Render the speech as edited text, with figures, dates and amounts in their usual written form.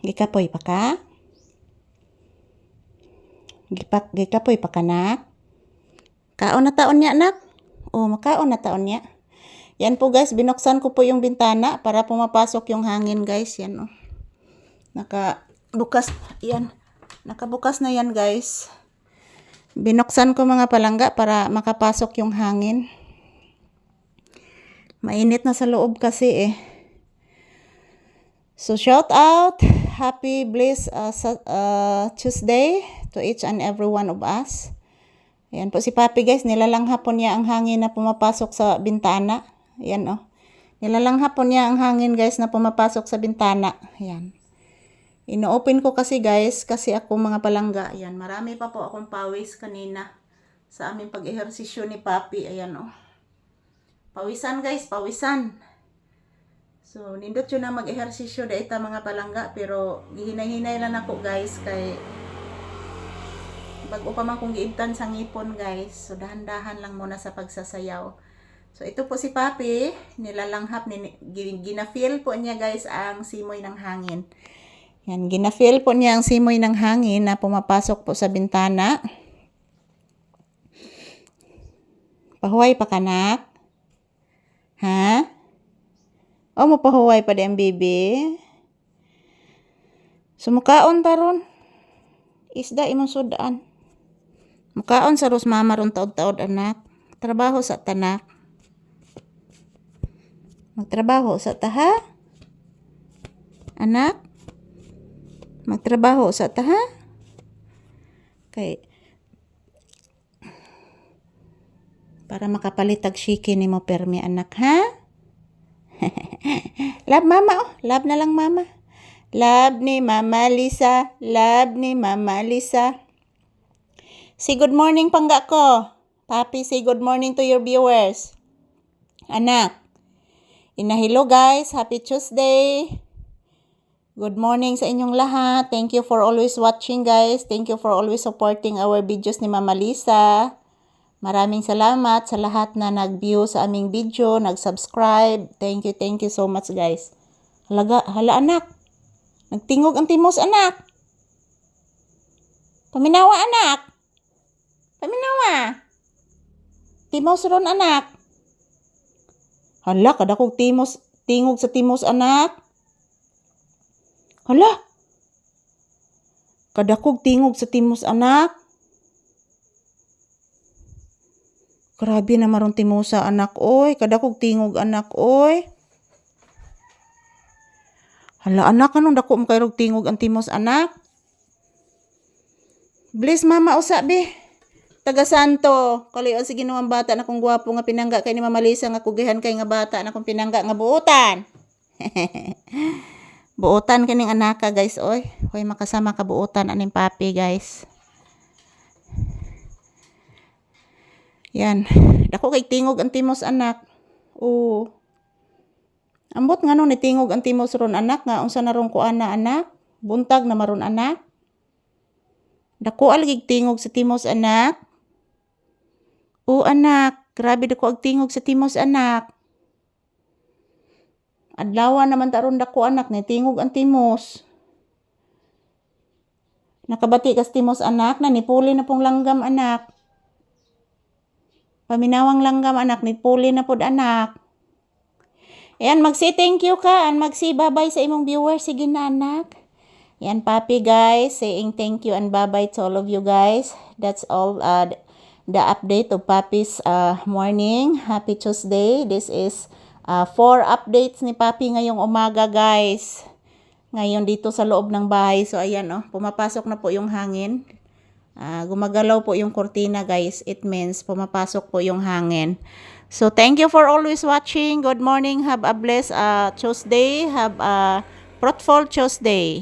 Gikapoy pa ka? Gikapoy pa ka, nak? Kaon na taon niya, nak? O, makaon na taon niya. Yan po guys, binuksan ko po yung bintana para pumapasok yung hangin guys. Yan Nakabukas, yan. Nakabukas na yan guys. Binuksan ko mga palangga para makapasok yung hangin. Mainit na sa loob kasi eh. So shout out, happy blessed Tuesday to each and every one of us. Ayan po si Papi guys, nilalanghap po niya ang hangin na pumapasok sa bintana. Ayan nilalanghap po niya ang hangin guys na pumapasok sa bintana. Ayan. Ino-open ko kasi guys, kasi ako mga palangga. Ayan, marami pa po akong pawis kanina sa aming pag-ehersisyo ni Papi. Ayan Pawisan guys, pawisan. So, nindot yun na mag-ehersisyo da ita mga palangga. Pero, gihinay-hinay lang ako guys. Kay, bago pa man kong giibtan sa ngipon guys. So, dahan-dahan lang muna sa pagsasayaw. So, ito po si Papi. Nilalanghap, ginafeel po niya guys ang simoy ng hangin. Yan, ginafeel po niya ang simoy ng hangin na pumapasok po sa bintana. Pahuway pa ka, nak? Ha? O, mapahuway pa di ang bibi. So, mukaon taron. Isda imong sudaan. Mukaon sa rus mama ron taod-taod, anak. Trabaho sa tanak. Magtrabaho sa taha. Anak. Magtrabaho sa taha. Kay para makapalitag shiki ni mo permi, anak, ha? Love mama, love na lang mama. Love ni Mama Lisa. Love ni Mama Lisa. Say good morning pangga ko. Papi, say good morning to your viewers. Anak. Hello guys. Happy Tuesday. Good morning sa inyong lahat. Thank you for always watching guys. Thank you for always supporting our videos ni Mama Lisa. Maraming salamat sa lahat na nag-view sa aming video, nag-subscribe. Thank you so much guys. Hala anak. Nagtingog ang timos, anak. Paminawa, anak. Paminawa. Timos ron, anak. Hala, kadakog tingog sa timos, anak. Hala. Kadakog tingog sa timos, anak. Grabe na maron timosa, anak, oy. Kadakog tingog, anak, oy. Hala, anak, anong dako mo kayo tingog ang timos, anak? Bless mama usabi. Taga Santo. Kalayon si Ginoong bata na kung gwapo nga pinangga kay ni Mama Lisa nga kugihan kay nga bata na kung pinangga nga buutan. Buutan kaning anaka, guys, oy. Hoy makasama ka buutan aning Papi, guys. Yan. Dako kay tingog ang timos, anak. Oo. Ambot nga nung nitingog ang timos ron, anak, nga unsa na ron ko anak. Buntag na maron, anak. Dako algig tingog sa timos, anak. Oo, anak. Grabe dako ag tingog sa timos, anak. Adlawan naman taron dako, anak, ni tingog ang timos. Nakabati kas timos, anak, na nipuli na pong langgam, anak. Paminawang langgam, anak, nipuli na pod, anak. Ayan, mag-say thank you ka and mag-say bye-bye sa imong viewers. Sige na, anak. Ayan, Papi, guys, saying thank you and bye-bye to all of you guys. That's all the update of Papi's morning. Happy Tuesday. This is 4 updates ni Papi ngayong umaga, guys. Ngayon dito sa loob ng bahay. So, ayan, pumapasok na po yung hangin. Gumagalaw po yung kurtina, guys. It means pumapasok po yung hangin. So, thank you for always watching. Good morning. Have a blessed Tuesday. Have a fruitful Tuesday.